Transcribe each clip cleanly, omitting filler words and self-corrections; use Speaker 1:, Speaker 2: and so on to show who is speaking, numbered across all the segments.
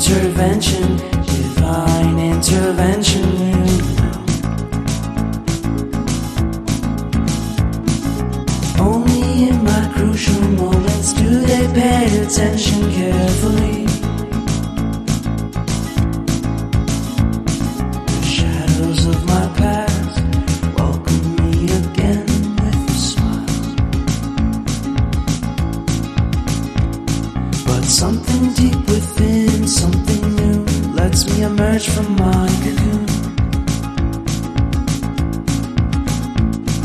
Speaker 1: intervention, divine intervention, Only in my crucial moments do they pay attention carefully. The shadows of my past welcome me again with a smile. But something deep within, something new, lets me emerge from my cocoon.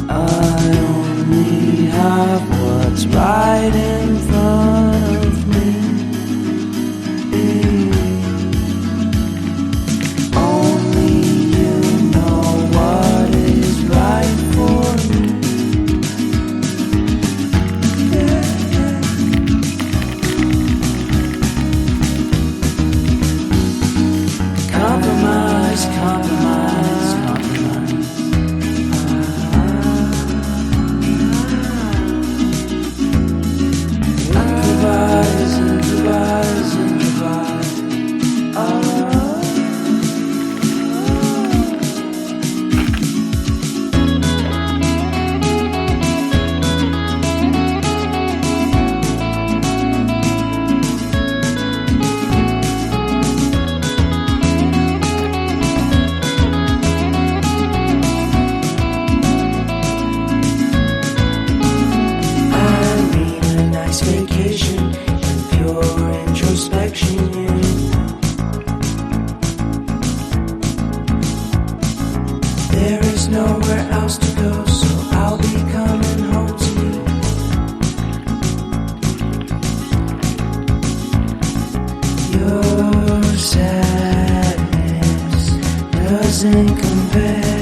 Speaker 1: I only have what's right in front of me. Only you know what is right for me. Compromise, compromise, compromise. Improvise, improvise, improvise. Vacation and pure introspection. There is nowhere else to go, so I'll be coming home to you. Your sadness doesn't compare.